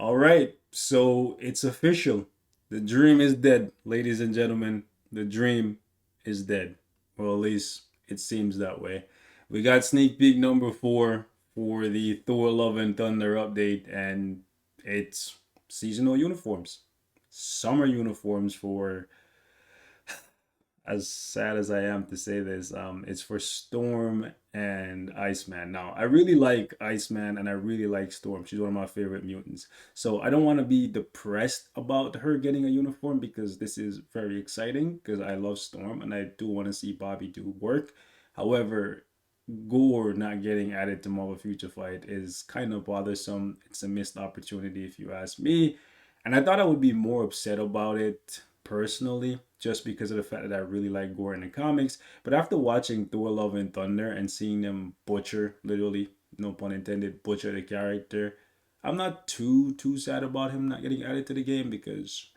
All right, so it's official. The dream is dead, ladies and gentlemen. The dream is dead. Well, at least it seems that way. We got sneak peek number 4 for the Thor Love and Thunder update, and it's seasonal uniforms, summer uniforms for, as sad as I am to say this, it's for Storm and Iceman. Now, I really like Iceman and I really like Storm. She's one of my favorite mutants. So I don't want to be depressed about her getting a uniform because this is very exciting because I love Storm and I do want to see Bobby do work. However, Gore not getting added to Marvel Future Fight is kind of bothersome. It's a missed opportunity if you ask me. And I thought I would be more upset about it personally, just because of the fact that I really like Gore in the comics. But after watching Thor Love and Thunder and seeing them butcher, literally, no pun intended, butcher the character, I'm not too sad about him not getting added to the game because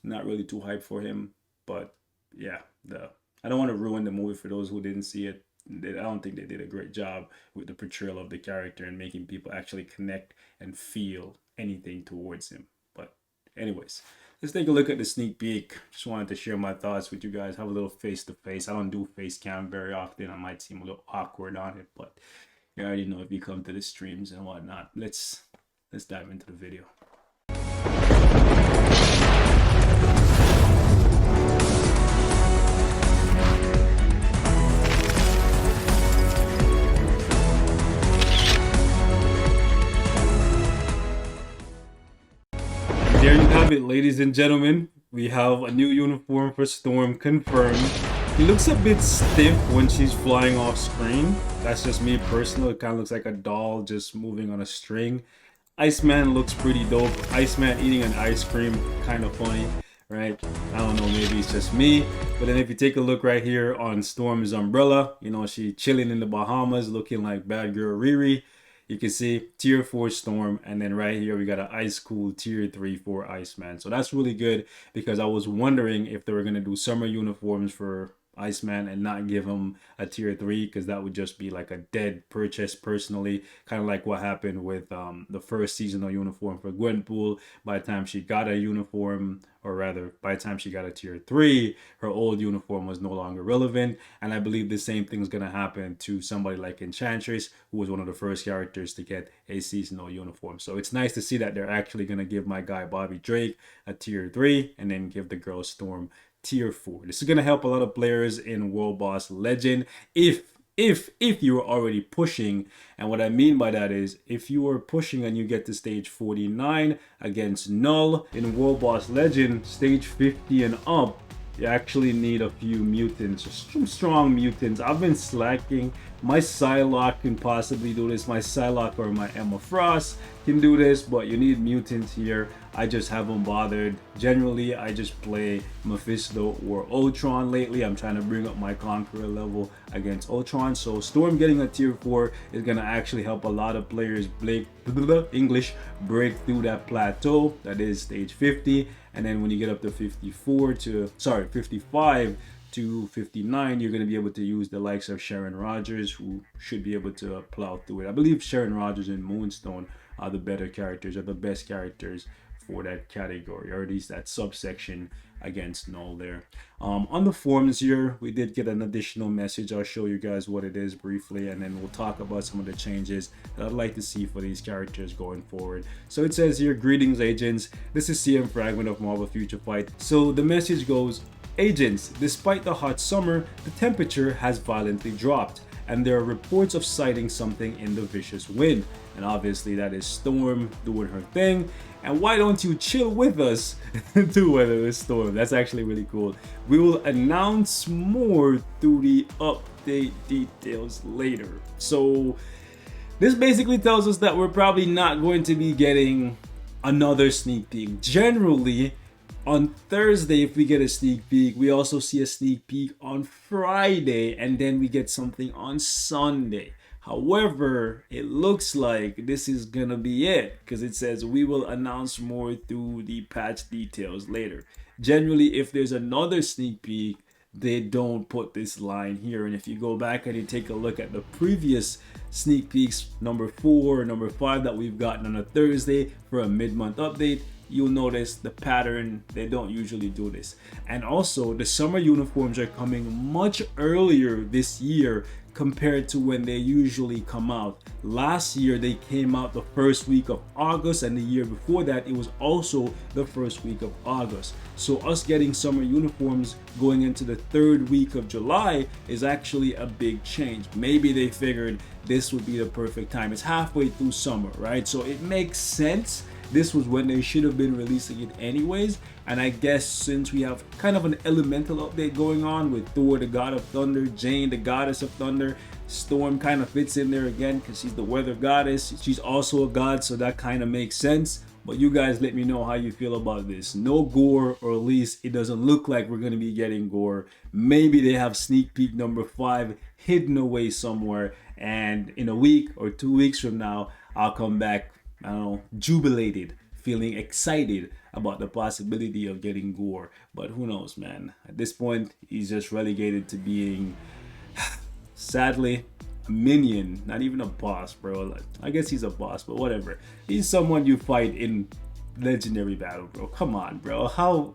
I'm not really too hyped for him. But yeah, the I don't want to ruin the movie for those who didn't see it. I don't think they did a great job with the portrayal of the character and making people actually connect and feel anything towards him. But anyways, let's take a look at the sneak peek. Just wanted to share my thoughts with you guys. Have a little face to face. I don't do face cam very often. I might seem a little awkward on it, but you already know if you come to the streams and whatnot. Let's dive into the video. There you have it, ladies and gentlemen. We have a new uniform for Storm confirmed. He looks a bit stiff when she's flying off screen. That's just me personal. It kind of looks like a doll just moving on a string. Iceman looks pretty dope. Iceman eating an ice cream, kind of funny, right? I don't know, maybe it's just me. But then if you take a look right here on Storm's umbrella, you know, she chilling in the Bahamas looking like bad girl Riri. You can see tier 4 Storm, and then right here we got an ice cool tier 3 for Iceman. So that's really good because I was wondering if they were going to do summer uniforms for Iceman and not give him a tier 3 because that would just be like a dead purchase personally, kind of like what happened with the first seasonal uniform for Gwenpool. By the time she got a uniform, or rather by the time she got a tier 3, her old uniform was no longer relevant. And I believe the same thing is going to happen to somebody like Enchantress, who was one of the first characters to get a seasonal uniform. So it's nice to see that they're actually going to give my guy Bobby Drake a tier 3 and then give the girl Storm tier 4. This is going to help a lot of players in World Boss Legend if you are already pushing. And what I mean by that is if you are pushing and you get to stage 49 against Null in World Boss Legend, stage 50 and up, you actually need a few mutants, some strong mutants. I've been slacking. My Psylocke can possibly do this. My Psylocke or my Emma Frost can do this, but you need mutants here. I just haven't bothered. Generally, I just play Mephisto or Ultron lately. I'm trying to bring up my Conqueror level against Ultron. So Storm getting a tier 4 is going to actually help a lot of players break through that plateau that is stage 50. And then when you get up to 55 to 59, you're going to be able to use the likes of Sharon Rogers, who should be able to plow through it. I believe Sharon Rogers and Moonstone are the better characters, are the best characters for that category, or at least that subsection against Null there. On the forums here, we did get an additional message. I'll show you guys what it is briefly, and then we'll talk about some of the changes that I'd like to see for these characters going forward. So it says here, greetings agents, this is CM Fragment of Marvel Future Fight. So the message goes, agents, despite the hot summer, the temperature has violently dropped, and there are reports of sighting something in the vicious wind. And obviously that is Storm doing her thing. And why don't you chill with us to weather the storm? That's actually really cool. We will announce more through the update details later. So this basically tells us that we're probably not going to be getting another sneak peek. Generally, on Thursday, if we get a sneak peek, we also see a sneak peek on Friday, and then we get something on Sunday. However, it looks like this is gonna be it because it says we will announce more through the patch details later. Generally, if there's another sneak peek, they don't put this line here. And if you go back and you take a look at the previous sneak peeks, number 4, number 5 that we've gotten on a Thursday for a mid-month update, you'll notice the pattern. They don't usually do this. And also the summer uniforms are coming much earlier this year compared to when they usually come out. Last year they came out the first week of August, and the year before that it was also the first week of August. So us getting summer uniforms going into the 3rd week of July is actually a big change. Maybe they figured this would be the perfect time. It's halfway through summer, right? So it makes sense. This was when they should have been releasing it anyways. And I guess since we have kind of an elemental update going on with Thor, the god of thunder, Jane, the goddess of thunder, Storm kind of fits in there again because she's the weather goddess. She's also a god, so that kind of makes sense. But you guys let me know how you feel about this. No gore, or at least it doesn't look like we're going to be getting gore. Maybe they have sneak peek number 5 hidden away somewhere, and in a week or 2 weeks from now, I'll come back, I don't know, jubilated, feeling excited about the possibility of getting gore. But who knows, man. At this point, he's just relegated to being, sadly, a minion, not even a boss, bro. Like, I guess he's a boss, but whatever. He's someone you fight in legendary battle, bro. Come on, bro. How?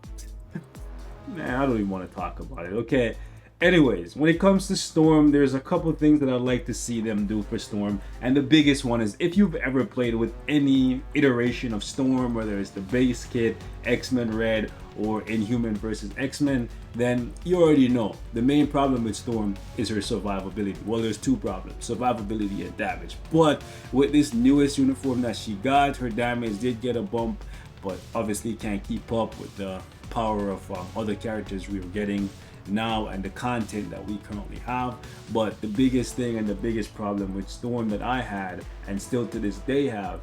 Man, I don't even want to talk about it. Okay. Anyways, when it comes to Storm, there's a couple things that I'd like to see them do for Storm. And the biggest one is, if you've ever played with any iteration of Storm, whether it's the base kit, X-Men Red, or Inhuman versus X-Men, then you already know the main problem with Storm is her survivability. Well, there's 2 problems, survivability and damage. But with this newest uniform that she got, her damage did get a bump, but obviously can't keep up with the power of other characters we were getting now and the content that we currently have. But the biggest thing and the biggest problem with Storm that I had, and still to this day have,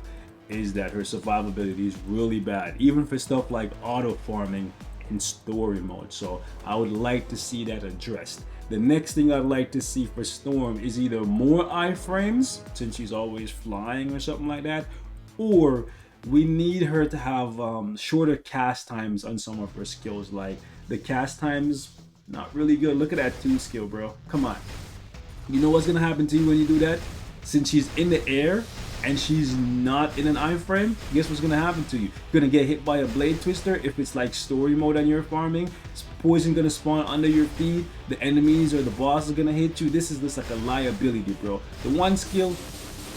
is that her survivability is really bad, even for stuff like auto farming in story mode. So I would like to see that addressed. The next thing I'd like to see for Storm is either more iframes, since she's always flying or something like that, or we need her to have shorter cast times on some of her skills. Like the cast times, not really good. Look at that 2 skill, bro. Come on. You know what's gonna happen to you when you do that? Since she's in the air and she's not in an iframe, guess what's gonna happen to you? You're gonna get hit by a blade twister if it's like story mode and you're farming. Poison gonna spawn under your feet. The enemies or the boss is gonna hit you. This is just like a liability, bro. The 1 skill,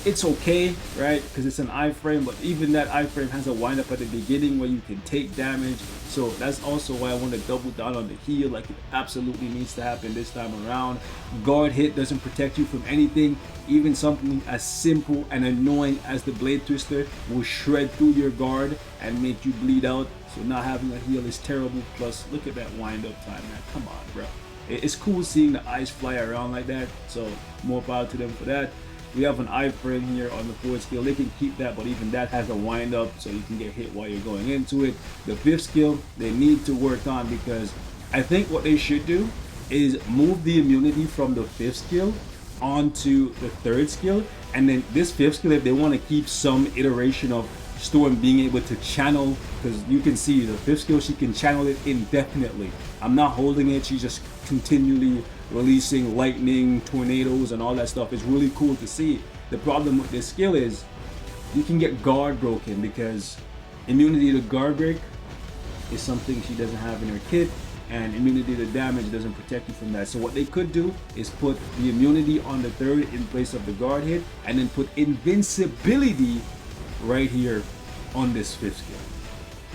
it's okay, right? Because it's an iframe, but even that iframe has a wind up at the beginning where you can take damage. So that's also why I want to double down on the heal. Like, it absolutely needs to happen this time around. Guard hit doesn't protect you from anything. Even something as simple and annoying as the blade twister will shred through your guard and make you bleed out. So not having a heal is terrible. Plus, look at that wind up time, man. Come on, bro. It's cool seeing the ice fly around like that. So more power to them for that. We have an iframe here on the 4th skill. They can keep that, but even that has a wind up, so you can get hit while you're going into it. The 5th skill, they need to work on, because I think what they should do is move the immunity from the 5th skill onto the 3rd skill. And then this 5th skill, if they want to keep some iteration of Storm being able to channel, because you can see the 5th skill, she can channel it indefinitely. I'm not holding it, she's just continually releasing lightning, tornadoes, and all that stuff. It's really cool to see. The problem with this skill is you can get guard broken, because immunity to guard break is something she doesn't have in her kit, and immunity to damage doesn't protect you from that. So what they could do is put the immunity on the 3rd in place of the guard hit, and then put invincibility right here on this 5th skill.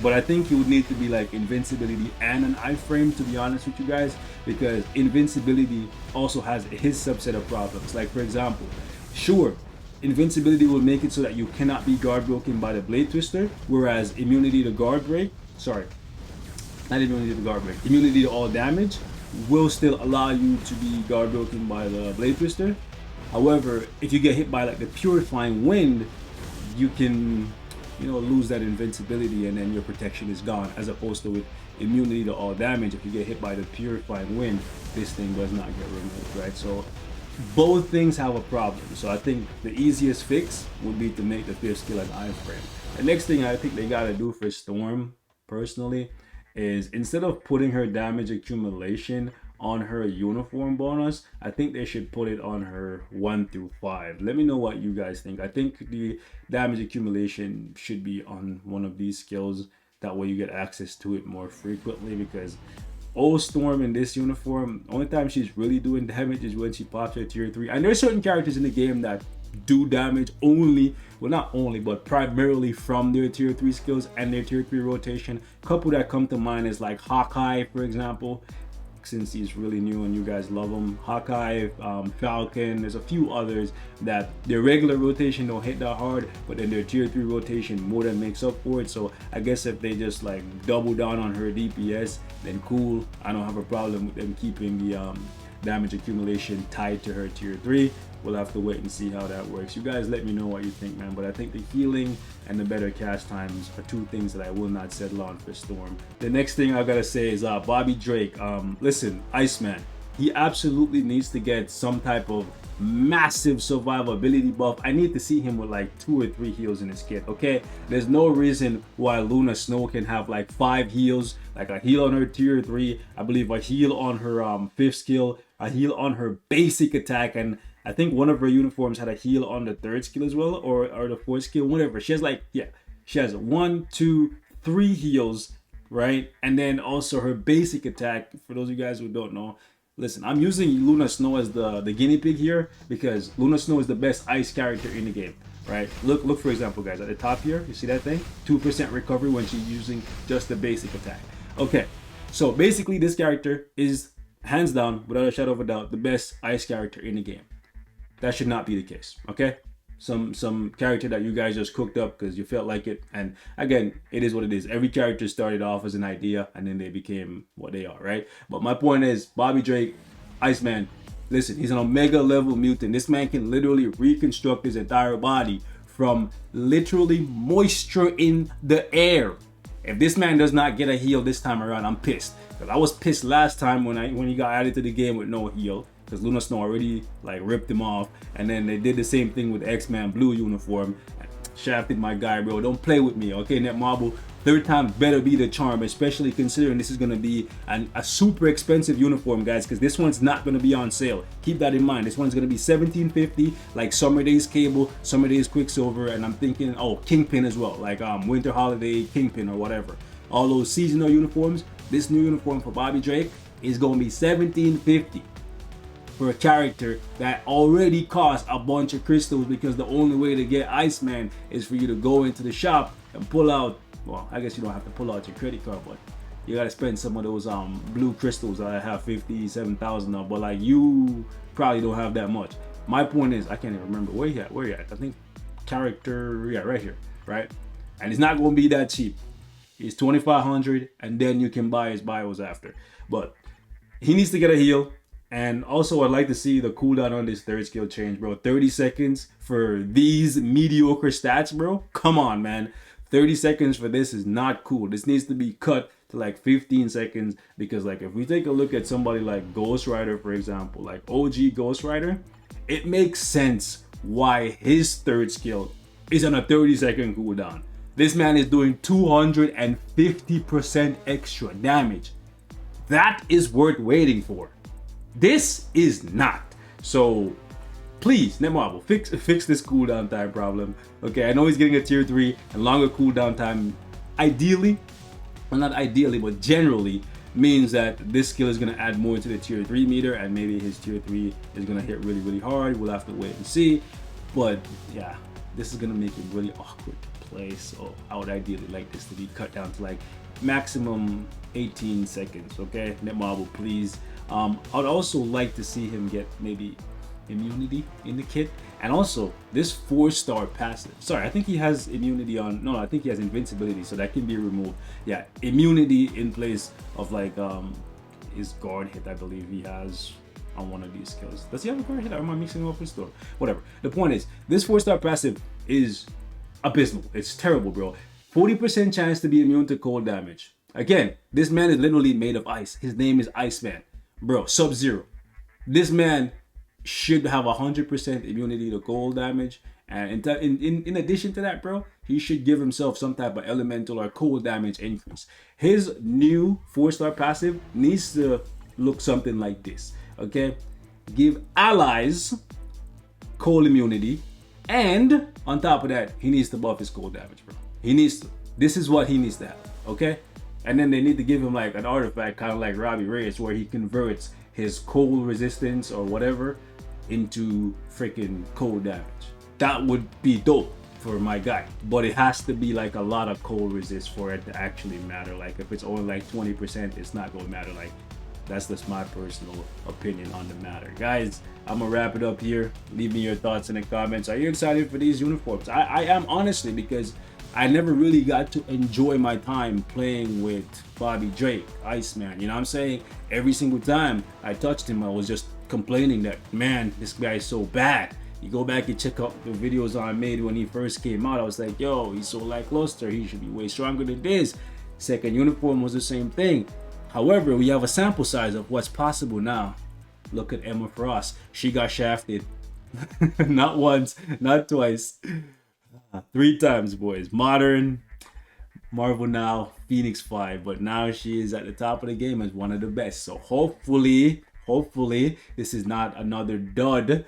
But I think it would need to be like invincibility and an iframe, to be honest with you guys, because invincibility also has his subset of problems. Like, for example, sure, invincibility will make it so that you cannot be guard broken by the blade twister, whereas immunity to guard break, sorry, not immunity to guard break, immunity to all damage will still allow you to be guard broken by the blade twister. However, if you get hit by like the purifying wind, you can, you know, lose that invincibility, and then your protection is gone, as opposed to with immunity to all damage. If you get hit by the purifying wind, this thing does not get removed, right? So both things have a problem. So I think the easiest fix would be to make the 5th skill an iframe. The next thing I think they gotta do for Storm, personally, is instead of putting her damage accumulation on her uniform bonus. I think they should put it on her 1 through 5. Let me know what you guys think. I think the damage accumulation should be on one of these skills. That way you get access to it more frequently, because old Storm in this uniform, only time she's really doing damage is when she pops her tier 3. And there's certain characters in the game that do damage only, well, not only, but primarily from their tier 3 skills and their tier 3 rotation. Couple that come to mind is like Hawkeye, for example, since he's really new and you guys love him. Hawkeye, Falcon, there's a few others that their regular rotation don't hit that hard, but then their tier 3 rotation more than makes up for it. So I guess if they just like double down on her DPS, then cool. I don't have a problem with them keeping the damage accumulation tied to her tier 3. We'll have to wait and see how that works. You guys let me know what you think, man. But I think the healing and the better cast times are two things that I will not settle on for Storm. The next thing I gotta say is Bobby Drake. Listen, Iceman, he absolutely needs to get some type of massive survivability buff. I need to see him with like 2 or 3 heals in his kit, okay? There's no reason why Luna Snow can have like 5 heals, like a heal on her tier 3, I believe a heal on her 5th skill, a heal on her basic attack, and I think one of her uniforms had a heal on the 3rd skill as well, or the 4th skill, whatever. She has like, yeah, she has 1, 2, 3 heals, right? And then also her basic attack, for those of you guys who don't know, listen, I'm using Luna Snow as the guinea pig here because Luna Snow is the best ice character in the game, right? Look for example, guys, at the top here, you see that thing? 2% recovery when she's using just the basic attack. Okay, so basically this character is hands down, without a shadow of a doubt, the best ice character in the game. That should not be the case, okay? Some character that you guys just cooked up because you felt like it. And again, it is what it is. Every character started off as an idea and then they became what they are, right? But my point is, Bobby Drake, Iceman, listen, he's an Omega level mutant. This man can literally reconstruct his entire body from literally moisture in the air. If this man does not get a heal this time around, I'm pissed. Because I was pissed last time when he got added to the game with no heal, because Luna Snow already like ripped him off, and then they did the same thing with the X-Man blue uniform. Shafted my guy, bro. Don't play with me, okay? Net Marble, 3rd time better be the charm, especially considering this is gonna be a super expensive uniform, guys, because this one's not gonna be on sale. Keep that in mind. This one's gonna be $17.50, like Summer Days Cable, Summer Days Quicksilver, and I'm thinking, oh, Kingpin as well, like Winter Holiday Kingpin or whatever. All those seasonal uniforms. This new uniform for Bobby Drake is gonna be $17.50. For a character that already costs a bunch of crystals, because the only way to get Iceman is for you to go into the shop and pull out, well, I guess you don't have to pull out your credit card, but you gotta spend some of those blue crystals that I have 57,000 of, but like you probably don't have that much. My point is, I can't even remember where you at. I think character, yeah, right here, right? And it's not gonna be that cheap. It's 2,500, and then you can buy his bios after. But he needs to get a heal. And also, I'd like to see the cooldown on this 3rd skill change, bro. 30 seconds for these mediocre stats, bro. Come on, man. 30 seconds for this is not cool. This needs to be cut to like 15 seconds, because like if we take a look at somebody like Ghost Rider, for example, like OG Ghost Rider, it makes sense why his 3rd skill is on a 30-second cooldown. This man is doing 250% extra damage. That is worth waiting for. This is not. So please, Netmarble, fix this cooldown time problem. Okay, I know he's getting a tier 3 and longer cooldown time. Ideally, well, not ideally, but generally means that this skill is going to add more to the tier 3 meter, and maybe his tier 3 is going to hit really, really hard. We'll have to wait and see. But yeah, this is going to make it really awkward to play. So I would ideally like this to be cut down to like maximum 18 seconds. Okay, Netmarble, please. I'd also like to see him get maybe immunity in the kit, and also this 4-star passive. Sorry, I think he has immunity on, no, I think he has invincibility, so that can be removed. Yeah, immunity in place of like his guard hit, I believe he has on one of these skills. Does he have a guard hit, or am I mixing him up with Storm? Whatever. The point is, this 4-star passive is abysmal. It's terrible, bro. 40% chance to be immune to cold damage. Again, this man is literally made of ice. His name is Iceman. Bro, Sub-Zero. This man should have 100% immunity to cold damage. And in addition to that, bro, he should give himself some type of elemental or cold damage increase. His new 4-star passive needs to look something like this. Okay, give allies cold immunity, and on top of that, he needs to buff his cold damage, bro. He needs to. This is what he needs to have. Okay, and then they need to give him like an artifact, kind of like Robbie Reyes, where he converts his cold resistance or whatever into freaking cold damage. That would be dope for my guy, but it has to be like a lot of cold resist for it to actually matter. Like if it's only like 20%, it's not gonna matter. Like that's just my personal opinion on the matter. Guys, I'm gonna wrap it up here. Leave me your thoughts in the comments. Are you excited for these uniforms? I am, honestly, because I never really got to enjoy my time playing with Bobby Drake, Iceman. You know what I'm saying? Every single time I touched him, I was just complaining that, man, this guy is so bad. You go back and check out the videos I made when he first came out. I was like, yo, he's so lackluster. He should be way stronger than this. Second uniform was the same thing. However, we have a sample size of what's possible now. Look at Emma Frost. She got shafted. Not once, not twice. 3 times, boys. Modern, Marvel Now, Phoenix 5. But now she is at the top of the game as one of the best. So hopefully, this is not another dud.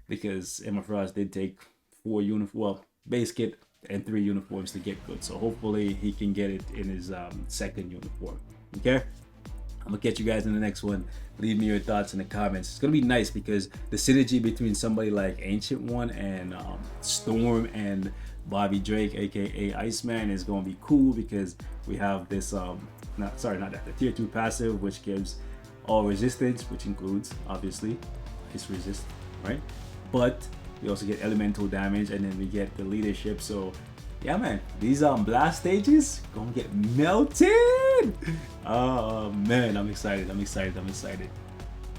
Because Emma Frost did take 4 base kit and 3 uniforms to get good. So hopefully he can get it in his second uniform. Okay, I'm gonna catch you guys in the next one. Leave me your thoughts in the comments. It's gonna be nice because the synergy between somebody like Ancient One and Storm and Bobby Drake, aka Iceman, is gonna be cool because we have this not that, the tier 2 passive, which gives all resistance, which includes obviously his resist, right? But we also get elemental damage, and then we get the leadership. So yeah, man, these blast stages gonna get melted. Oh man, I'm excited.